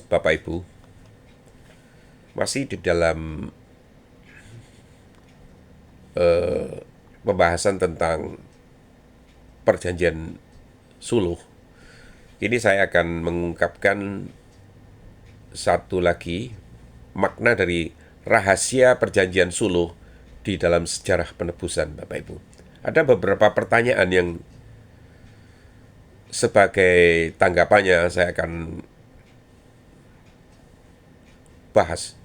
Bapak Ibu, masih di dalam pembahasan tentang perjanjian suluh. Ini saya akan mengungkapkan satu lagi makna dari rahasia perjanjian suluh di dalam sejarah penebusan, Bapak Ibu. Ada beberapa pertanyaan yang sebagai tanggapannya saya akan bahas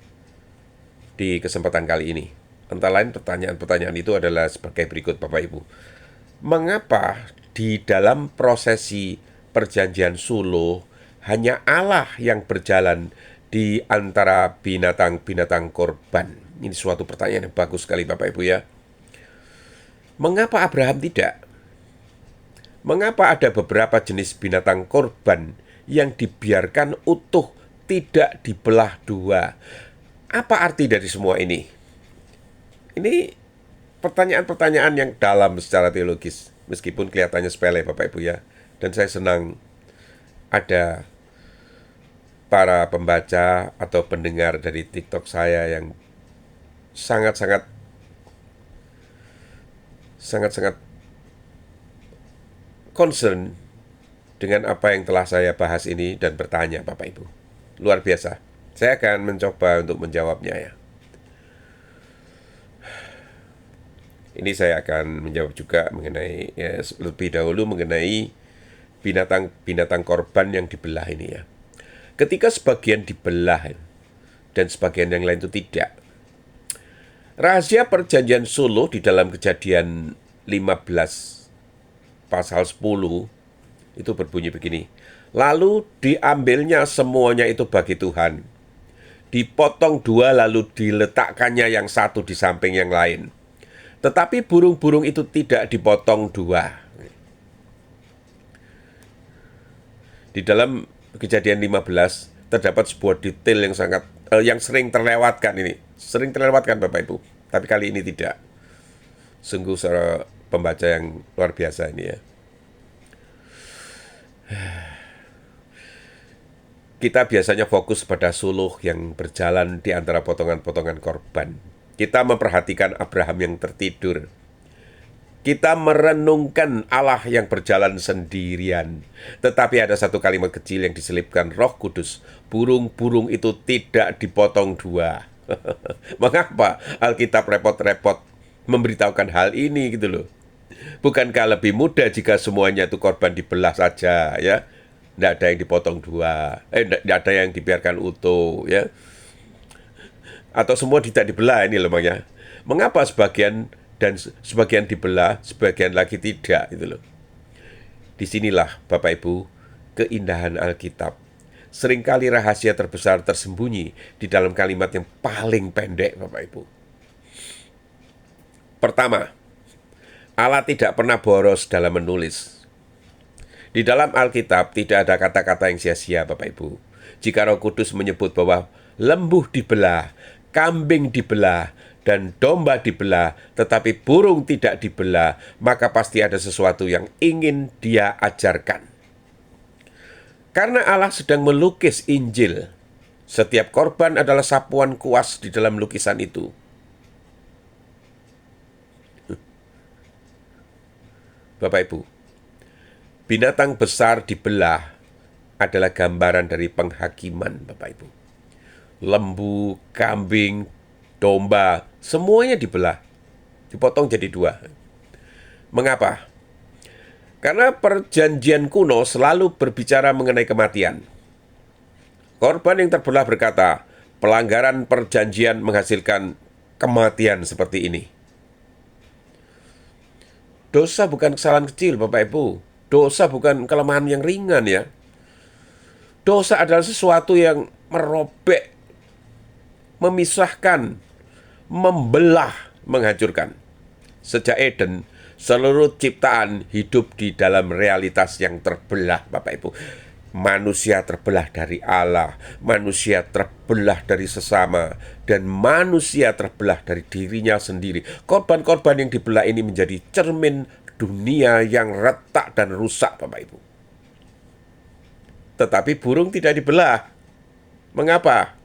di kesempatan kali ini. Antara lain pertanyaan-pertanyaan itu adalah sebagai berikut, Bapak Ibu. Mengapa di dalam prosesi perjanjian suluh hanya Allah yang berjalan di antara binatang-binatang korban? Ini suatu pertanyaan yang bagus sekali, Bapak Ibu ya. Mengapa Abraham tidak? Mengapa ada beberapa jenis binatang korban yang dibiarkan utuh, tidak dibelah dua? Apa arti dari semua ini? Ini pertanyaan-pertanyaan yang dalam secara teologis, meskipun kelihatannya sepele, Bapak Ibu ya. Dan saya senang ada para pembaca atau pendengar dari TikTok saya yang sangat-sangat sangat-sangat concern dengan apa yang telah saya bahas ini dan bertanya, Bapak Ibu. Luar biasa. Saya akan mencoba untuk menjawabnya ya. Ini saya akan menjawab juga mengenai lebih dahulu mengenai binatang-binatang korban yang dibelah ini ya. Ketika sebagian dibelah dan sebagian yang lain itu tidak. Rahasia perjanjian suluh di dalam Kejadian 15 pasal 10 itu berbunyi begini. Lalu diambilnya semuanya itu bagi Tuhan. Dipotong dua lalu diletakkannya yang satu di samping yang lain. Tetapi burung-burung itu tidak dipotong dua. Di dalam Kejadian 15 terdapat sebuah detail yang sangat yang sering terlewatkan ini. Sering terlewatkan Bapak Ibu. Tapi kali ini tidak. Sungguh seorang pembaca yang luar biasa ini ya. Kita biasanya fokus pada suluh yang berjalan di antara potongan-potongan korban. Kita memperhatikan Abraham yang tertidur. Kita merenungkan Allah yang berjalan sendirian. Tetapi ada satu kalimat kecil yang diselipkan Roh Kudus. Burung-burung itu tidak dipotong dua. Mengapa Alkitab repot-repot memberitahukan hal ini gitu loh? Bukankah lebih mudah jika semuanya itu korban dibelah saja ya? Tidak ada yang dipotong dua. Tidak ada yang dibiarkan utuh ya. Atau semua tidak dibelah ini lemahnya. Mengapa sebagian dibelah, sebagian lagi tidak gitu loh. Disinilah Bapak Ibu keindahan Alkitab. Seringkali rahasia terbesar tersembunyi di dalam kalimat yang paling pendek Bapak Ibu. Pertama, Allah tidak pernah boros dalam menulis. Di dalam Alkitab tidak ada kata-kata yang sia-sia Bapak Ibu. Jika Roh Kudus menyebut bahwa lembu dibelah, kambing dibelah, dan domba dibelah, tetapi burung tidak dibelah, maka pasti ada sesuatu yang ingin Dia ajarkan. Karena Allah sedang melukis Injil, setiap korban adalah sapuan kuas di dalam lukisan itu. Bapak Ibu, binatang besar dibelah adalah gambaran dari penghakiman, Bapak Ibu. Lembu, kambing, domba, semuanya dibelah. Dipotong jadi dua. Mengapa? Karena perjanjian kuno selalu berbicara mengenai kematian. Korban yang terbelah berkata, pelanggaran perjanjian menghasilkan kematian seperti ini. Dosa bukan kesalahan kecil, Bapak Ibu. Dosa bukan kelemahan yang ringan ya. Dosa adalah sesuatu yang merobek, memisahkan, membelah, menghancurkan. Sejak Eden, seluruh ciptaan hidup di dalam realitas yang terbelah, Bapak Ibu. Manusia terbelah dari Allah, manusia terbelah dari sesama, dan manusia terbelah dari dirinya sendiri. Korban-korban yang dibelah ini menjadi cermin dunia yang retak dan rusak, Bapak Ibu. Tetapi burung tidak dibelah. Mengapa?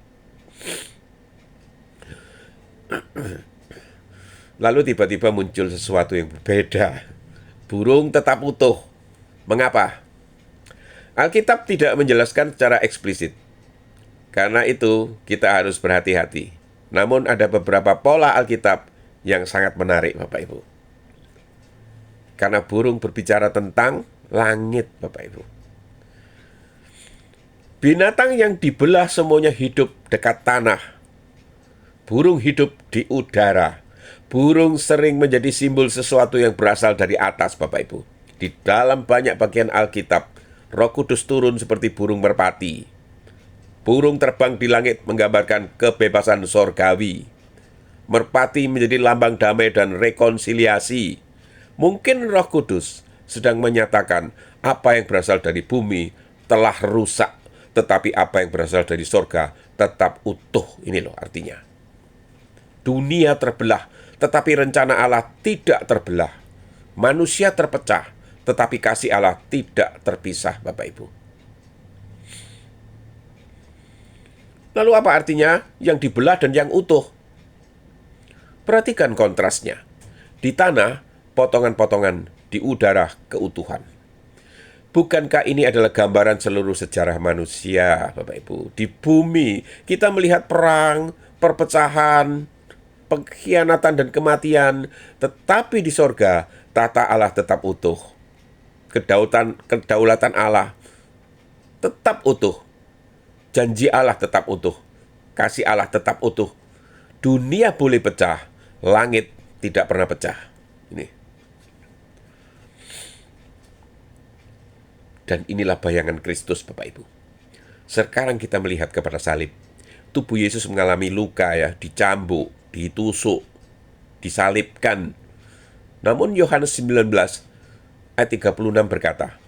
Lalu tiba-tiba muncul sesuatu yang berbeda. Burung tetap utuh. Mengapa? Alkitab tidak menjelaskan secara eksplisit. Karena itu, kita harus berhati-hati. Namun ada beberapa pola Alkitab yang sangat menarik, Bapak Ibu. Karena burung berbicara tentang langit, Bapak Ibu. Binatang yang dibelah semuanya hidup dekat tanah. Burung hidup di udara. Burung sering menjadi simbol sesuatu yang berasal dari atas, Bapak Ibu. Di dalam banyak bagian Alkitab, Roh Kudus turun seperti burung merpati. Burung terbang di langit menggambarkan kebebasan sorgawi. Merpati menjadi lambang damai dan rekonsiliasi. Mungkin Roh Kudus sedang menyatakan apa yang berasal dari bumi telah rusak, tetapi apa yang berasal dari sorga tetap utuh. Ini loh artinya. Dunia terbelah, tetapi rencana Allah tidak terbelah. Manusia terpecah, tetapi kasih Allah tidak terpisah, Bapak Ibu. Lalu apa artinya yang dibelah dan yang utuh? Perhatikan kontrasnya. Di tanah, potongan-potongan, di udara, keutuhan. Bukankah ini adalah gambaran seluruh sejarah manusia, Bapak Ibu? Di bumi, kita melihat perang, perpecahan, pengkhianatan dan kematian, tetapi di sorga, tata Allah tetap utuh. Kedaulatan Allah tetap utuh. Janji Allah tetap utuh. Kasih Allah tetap utuh. Dunia boleh pecah, langit tidak pernah pecah. Ini. Dan inilah bayangan Kristus, Bapak Ibu. Sekarang kita melihat kepada salib. Tubuh Yesus mengalami luka ya, dicambuk, ditusuk, disalibkan. Namun Yohanes 19 ayat 36 berkata,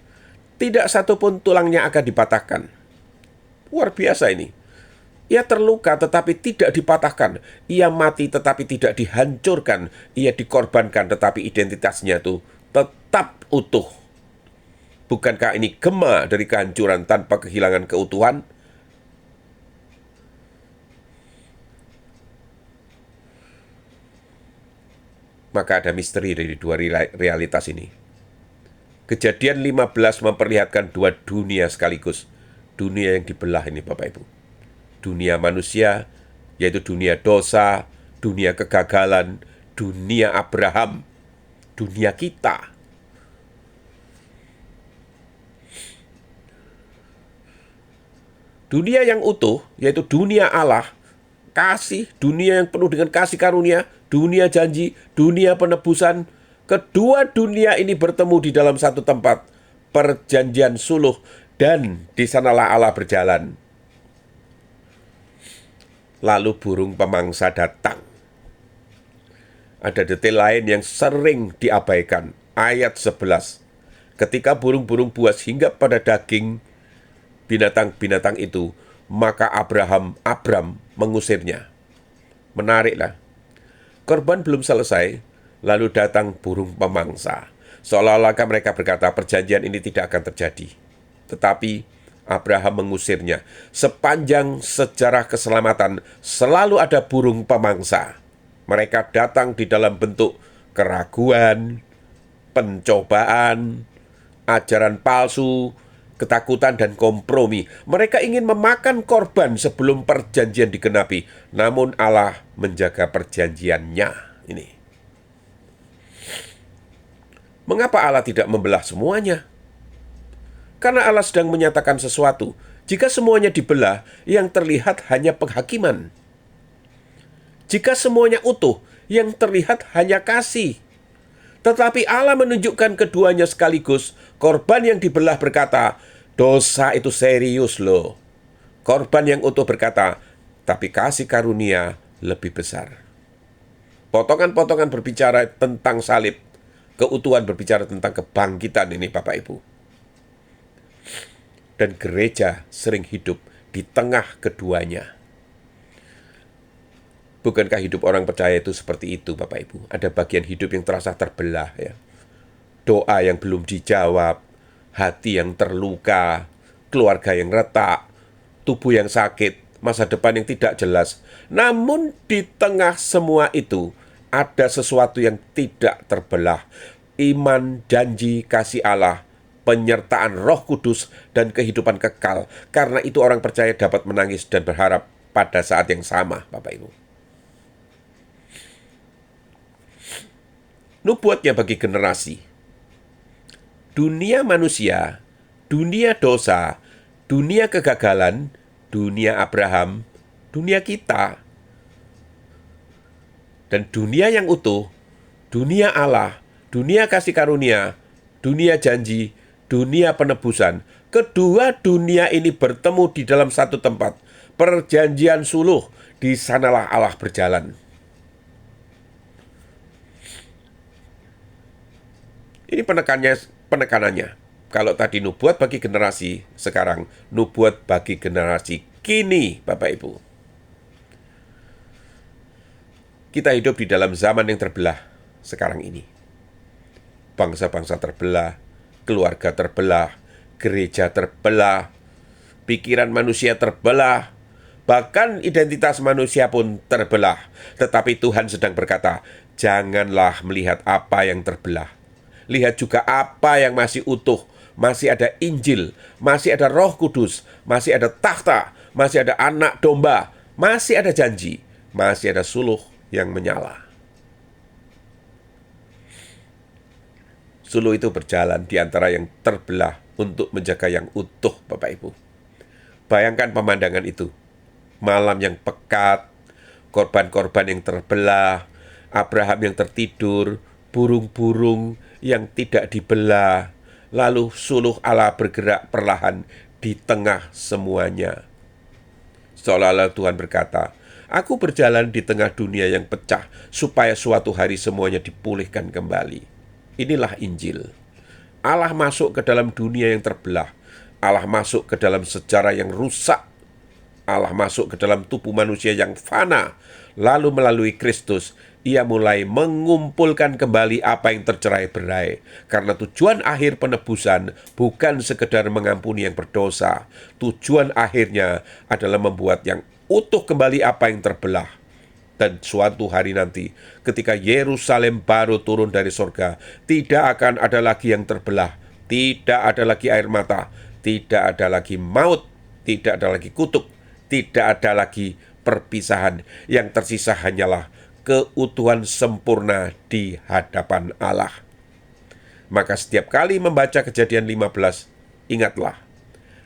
tidak satupun tulangnya akan dipatahkan. Luar biasa ini. Ia terluka tetapi tidak dipatahkan. Ia mati tetapi tidak dihancurkan. Ia dikorbankan tetapi identitasnya itu tetap utuh. Bukankah ini gema dari kehancuran tanpa kehilangan keutuhan? Maka ada misteri dari dua realitas ini. Kejadian 15 memperlihatkan dua dunia sekaligus. Dunia yang dibelah ini, Bapak Ibu. Dunia manusia, yaitu dunia dosa, dunia kegagalan, dunia Abraham, dunia kita. Dunia yang utuh, yaitu dunia Allah, kasih, dunia yang penuh dengan kasih karunia, dunia janji, dunia penebusan. Kedua dunia ini bertemu di dalam satu tempat, perjanjian suluh, dan di sanalah Allah berjalan. Lalu burung pemangsa datang. Ada detail lain yang sering diabaikan. Ayat 11. Ketika burung-burung buas hinggap pada daging binatang-binatang itu, maka Abram mengusirnya. Menariklah. Korban belum selesai, lalu datang burung pemangsa. Seolah-olah mereka berkata perjanjian ini tidak akan terjadi. Tetapi Abraham mengusirnya. Sepanjang sejarah keselamatan selalu ada burung pemangsa. Mereka datang di dalam bentuk keraguan, pencobaan, ajaran palsu, ketakutan dan kompromi. Mereka ingin memakan korban sebelum perjanjian digenapi. Namun Allah menjaga perjanjiannya. Ini. Mengapa Allah tidak membelah semuanya? Karena Allah sedang menyatakan sesuatu. Jika semuanya dibelah, yang terlihat hanya penghakiman. Jika semuanya utuh, yang terlihat hanya kasih. Tetapi Allah menunjukkan keduanya sekaligus. Korban yang dibelah berkata, dosa itu serius loh. Korban yang utuh berkata, tapi kasih karunia lebih besar. Potongan-potongan berbicara tentang salib. Keutuhan berbicara tentang kebangkitan ini, Bapak Ibu. Dan gereja sering hidup di tengah keduanya. Bukankah hidup orang percaya itu seperti itu, Bapak Ibu? Ada bagian hidup yang terasa terbelah, ya. Doa yang belum dijawab, hati yang terluka, keluarga yang retak, tubuh yang sakit, masa depan yang tidak jelas. Namun di tengah semua itu ada sesuatu yang tidak terbelah. Iman, janji, kasih Allah, penyertaan Roh Kudus, dan kehidupan kekal. Karena itu orang percaya dapat menangis dan berharap pada saat yang sama, Bapak Ibu. Nubuatnya bagi generasi. Dunia manusia, dunia dosa, dunia kegagalan, dunia Abraham, dunia kita, dan dunia yang utuh, dunia Allah, dunia kasih karunia, dunia janji, dunia penebusan. Kedua dunia ini bertemu di dalam satu tempat, perjanjian suluh. Di sanalah Allah berjalan. Ini penekanannya. Kalau tadi nubuat bagi generasi, sekarang nubuat bagi generasi kini, Bapak Ibu. Kita hidup di dalam zaman yang terbelah sekarang ini. Bangsa-bangsa terbelah, keluarga terbelah, gereja terbelah, pikiran manusia terbelah, bahkan identitas manusia pun terbelah. Tetapi Tuhan sedang berkata, janganlah melihat apa yang terbelah. Lihat juga apa yang masih utuh. Masih ada Injil, masih ada Roh Kudus, masih ada takhta, masih ada anak domba, masih ada janji, masih ada suluh yang menyala. Suluh itu berjalan di antara yang terbelah untuk menjaga yang utuh, Bapak Ibu. Bayangkan pemandangan itu. Malam yang pekat, korban-korban yang terbelah, Abraham yang tertidur, burung-burung yang tidak dibelah, lalu suluh Allah bergerak perlahan di tengah semuanya. Seolah-olah Tuhan berkata, aku berjalan di tengah dunia yang pecah, supaya suatu hari semuanya dipulihkan kembali. Inilah Injil. Allah masuk ke dalam dunia yang terbelah. Allah masuk ke dalam sejarah yang rusak. Allah masuk ke dalam tubuh manusia yang fana. Lalu melalui Kristus, Ia mulai mengumpulkan kembali apa yang tercerai-berai. Karena tujuan akhir penebusan bukan sekedar mengampuni yang berdosa. Tujuan akhirnya adalah membuat yang utuh kembali apa yang terbelah. Dan suatu hari nanti, ketika Yerusalem baru turun dari sorga, tidak akan ada lagi yang terbelah. Tidak ada lagi air mata. Tidak ada lagi maut. Tidak ada lagi kutuk. Tidak ada lagi perpisahan. Yang tersisa hanyalah keutuhan sempurna di hadapan Allah. Maka setiap kali membaca Kejadian 15, ingatlah,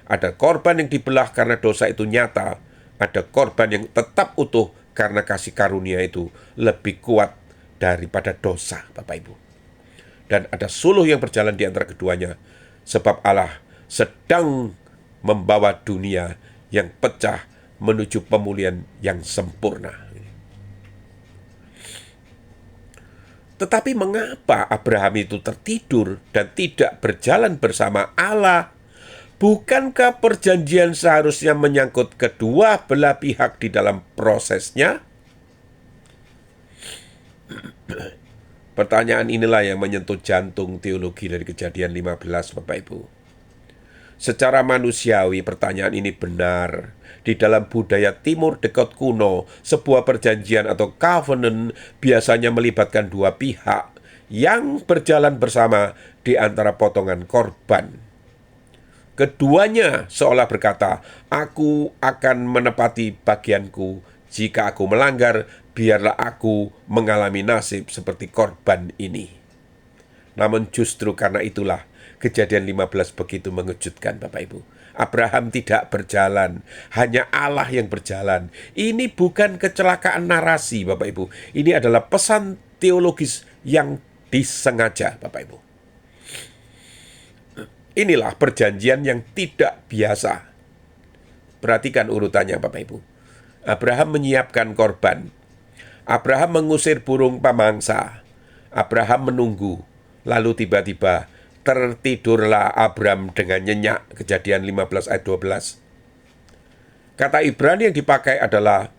ada korban yang dibelah karena dosa itu nyata, ada korban yang tetap utuh karena kasih karunia itu lebih kuat daripada dosa, Bapak Ibu. Dan ada suluh yang berjalan di antara keduanya, sebab Allah sedang membawa dunia yang pecah menuju pemulihan yang sempurna. Tetapi mengapa Abraham itu tertidur dan tidak berjalan bersama Allah? Bukankah perjanjian seharusnya menyangkut kedua belah pihak di dalam prosesnya? Pertanyaan inilah yang menyentuh jantung teologi dari Kejadian 15, Bapak Ibu. Secara manusiawi pertanyaan ini benar. Di dalam budaya timur dekat kuno, sebuah perjanjian atau covenant biasanya melibatkan dua pihak yang berjalan bersama di antara potongan korban. Keduanya seolah berkata, aku akan menepati bagianku. Jika aku melanggar, biarlah aku mengalami nasib seperti korban ini. Namun justru karena itulah Kejadian 15 begitu mengejutkan, Bapak Ibu. Abraham tidak berjalan, hanya Allah yang berjalan. Ini bukan kecelakaan narasi, Bapak Ibu. Ini adalah pesan teologis yang disengaja, Bapak Ibu. Inilah perjanjian yang tidak biasa. Perhatikan urutannya, Bapak Ibu. Abraham menyiapkan korban. Abraham mengusir burung pamangsa. Abraham menunggu. Lalu tiba-tiba tertidurlah Abram dengan nyenyak. Kejadian 15 ayat 12. Kata Ibrani yang dipakai adalah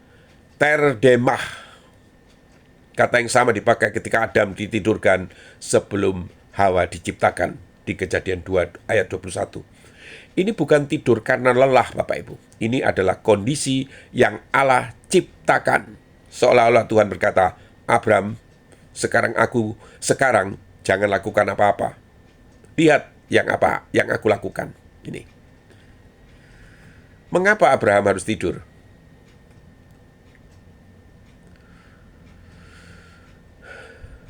terdemah. Kata yang sama dipakai ketika Adam ditidurkan sebelum Hawa diciptakan di Kejadian 2 ayat 21. Ini bukan tidur karena lelah, Bapak Ibu. Ini adalah kondisi yang Allah ciptakan. Seolah-olah Tuhan berkata, Abraham, sekarang jangan lakukan apa-apa. Lihat yang aku lakukan. Ini. Mengapa Abraham harus tidur?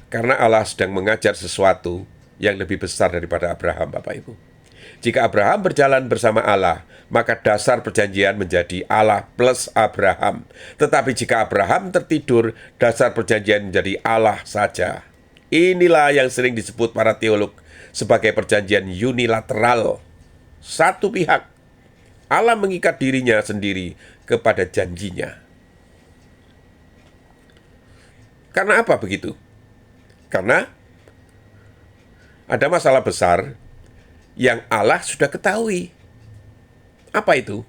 Karena Allah sedang mengajar sesuatu yang lebih besar daripada Abraham, Bapak Ibu. Jika Abraham berjalan bersama Allah, maka dasar perjanjian menjadi Allah plus Abraham. Tetapi jika Abraham tertidur, dasar perjanjian menjadi Allah saja. Inilah yang sering disebut para teolog sebagai perjanjian unilateral. Satu pihak. Allah mengikat dirinya sendiri kepada janjinya. Karena apa begitu? Karena ada masalah besar yang Allah sudah ketahui. Apa itu?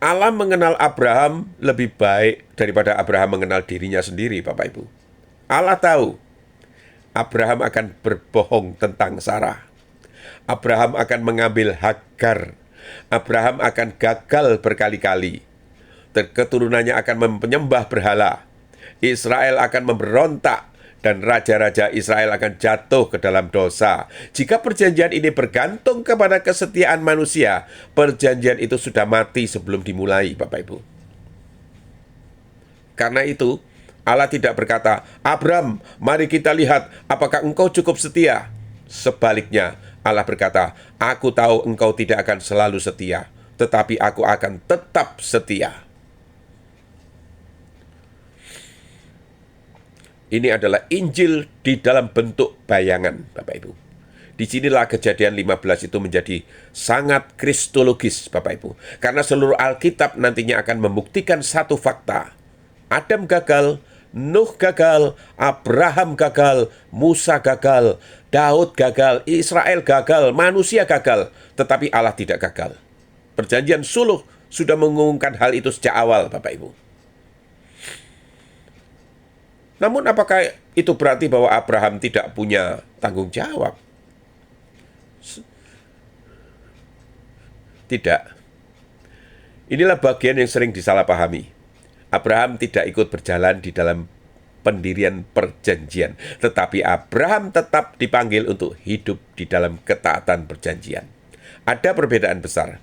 Allah mengenal Abraham lebih baik daripada Abraham mengenal dirinya sendiri, Bapak Ibu. Allah tahu Abraham akan berbohong tentang Sarah. Abraham akan mengambil Hagar. Abraham akan gagal berkali-kali. Keturunannya akan menyembah berhala. Israel akan memberontak. Dan raja-raja Israel akan jatuh ke dalam dosa. Jika perjanjian ini bergantung kepada kesetiaan manusia, perjanjian itu sudah mati sebelum dimulai, Bapak Ibu. Karena itu, Allah tidak berkata, Abram, mari kita lihat apakah engkau cukup setia. Sebaliknya, Allah berkata, aku tahu engkau tidak akan selalu setia, tetapi aku akan tetap setia. Ini adalah Injil di dalam bentuk bayangan, Bapak Ibu. Disinilah Kejadian 15 itu menjadi sangat kristologis, Bapak Ibu. Karena seluruh Alkitab nantinya akan membuktikan satu fakta. Adam gagal, Nuh gagal, Abraham gagal, Musa gagal, Daud gagal, Israel gagal, manusia gagal. Tetapi Allah tidak gagal. Perjanjian Suluh sudah mengumumkan hal itu sejak awal, Bapak Ibu. Namun apakah itu berarti bahwa Abraham tidak punya tanggung jawab? Tidak. Inilah bagian yang sering disalahpahami. Abraham tidak ikut berjalan di dalam pendirian perjanjian. Tetapi Abraham tetap dipanggil untuk hidup di dalam ketaatan perjanjian. Ada perbedaan besar.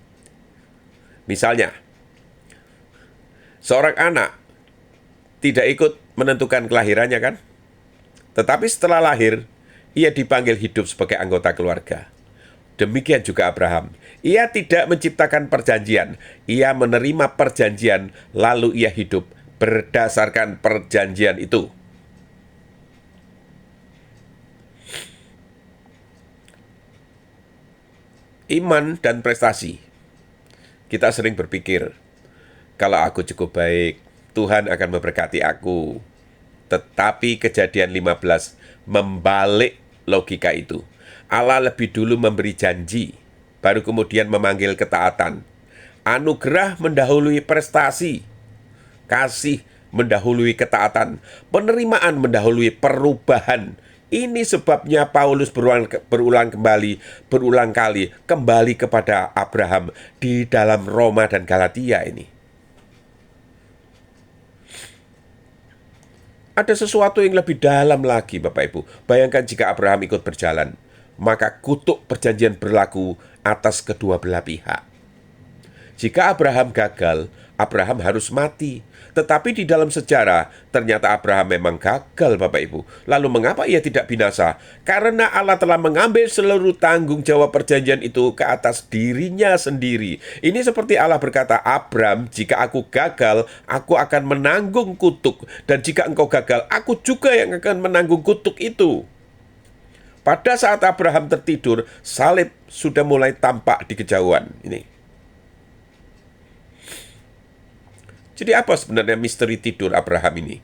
Misalnya, seorang anak tidak ikut menentukan kelahirannya kan? Tetapi setelah lahir, ia dipanggil hidup sebagai anggota keluarga. Demikian juga Abraham. Ia tidak menciptakan perjanjian. Ia menerima perjanjian, lalu ia hidup berdasarkan perjanjian itu. Iman dan prestasi. Kita sering berpikir, kalau aku cukup baik, Tuhan akan memberkati aku. Tetapi Kejadian 15 membalik logika itu. Allah lebih dulu memberi janji, baru kemudian memanggil ketaatan. Anugerah mendahului prestasi. Kasih mendahului ketaatan. Penerimaan mendahului perubahan. Ini sebabnya Paulus berulang kali kembali kepada Abraham di dalam Roma dan Galatia ini. Ada sesuatu yang lebih dalam lagi, Bapak Ibu. Bayangkan jika Abraham ikut berjalan, maka kutuk perjanjian berlaku atas kedua belah pihak. Jika Abraham gagal, Abraham harus mati. Tetapi di dalam sejarah, ternyata Abraham memang gagal, Bapak Ibu. Lalu mengapa ia tidak binasa? Karena Allah telah mengambil seluruh tanggung jawab perjanjian itu ke atas dirinya sendiri. Ini seperti Allah berkata, Abram, jika aku gagal, aku akan menanggung kutuk. Dan jika engkau gagal, aku juga yang akan menanggung kutuk itu. Pada saat Abraham tertidur, salib sudah mulai tampak di kejauhan. Ini. Jadi apa sebenarnya misteri tidur Abraham ini?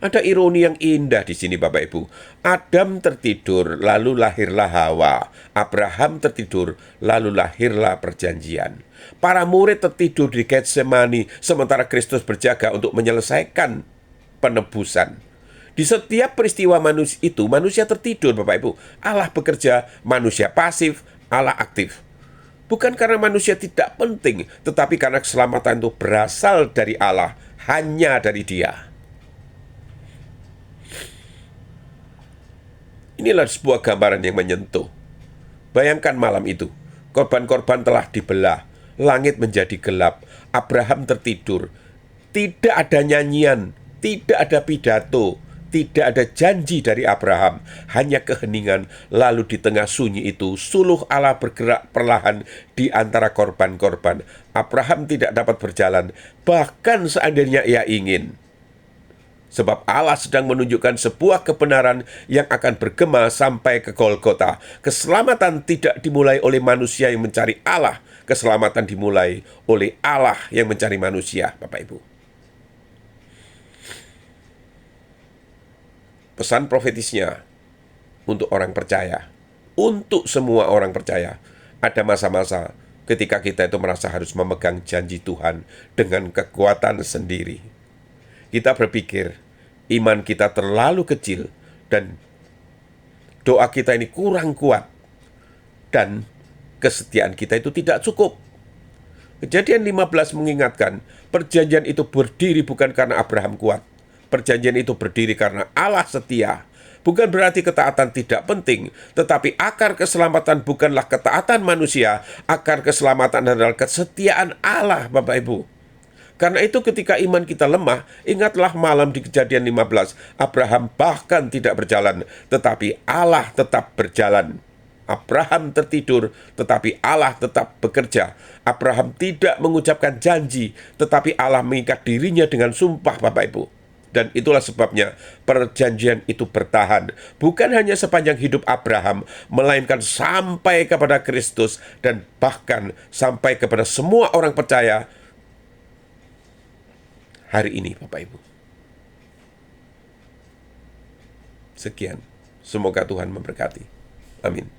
Ada ironi yang indah di sini, Bapak Ibu. Adam tertidur, lalu lahirlah Hawa. Abraham tertidur, lalu lahirlah perjanjian. Para murid tertidur di Getsemani, sementara Kristus berjaga untuk menyelesaikan penebusan. Di setiap peristiwa manusia tertidur, Bapak Ibu. Allah bekerja, manusia pasif, Allah aktif. Bukan karena manusia tidak penting, tetapi karena keselamatan itu berasal dari Allah, hanya dari Dia. Inilah sebuah gambaran yang menyentuh. Bayangkan malam itu, korban-korban telah dibelah, langit menjadi gelap, Abraham tertidur, tidak ada nyanyian, tidak ada pidato, tidak ada janji dari Abraham, hanya keheningan. Lalu di tengah sunyi itu, suluh Allah bergerak perlahan di antara korban-korban. Abraham tidak dapat berjalan, bahkan seandainya ia ingin. Sebab Allah sedang menunjukkan sebuah kebenaran yang akan bergema sampai ke Golgota. Keselamatan tidak dimulai oleh manusia yang mencari Allah. Keselamatan dimulai oleh Allah yang mencari manusia, Bapak Ibu. Pesan profetisnya untuk orang percaya, untuk semua orang percaya. Ada masa-masa ketika kita itu merasa harus memegang janji Tuhan dengan kekuatan sendiri. Kita berpikir iman kita terlalu kecil dan doa kita ini kurang kuat dan kesetiaan kita itu tidak cukup. Kejadian 15 mengingatkan, perjanjian itu berdiri bukan karena Abraham kuat. Perjanjian itu berdiri karena Allah setia. Bukan berarti ketaatan tidak penting, tetapi akar keselamatan bukanlah ketaatan manusia. Akar keselamatan adalah kesetiaan Allah, Bapak Ibu. Karena itu ketika iman kita lemah, ingatlah malam di Kejadian 15, Abraham bahkan tidak berjalan, tetapi Allah tetap berjalan. Abraham tertidur, tetapi Allah tetap bekerja. Abraham tidak mengucapkan janji, tetapi Allah mengikat dirinya dengan sumpah, Bapak Ibu. Dan itulah sebabnya perjanjian itu bertahan. Bukan hanya sepanjang hidup Abraham, melainkan sampai kepada Kristus dan bahkan sampai kepada semua orang percaya hari ini, Bapak Ibu. Sekian, semoga Tuhan memberkati. Amin.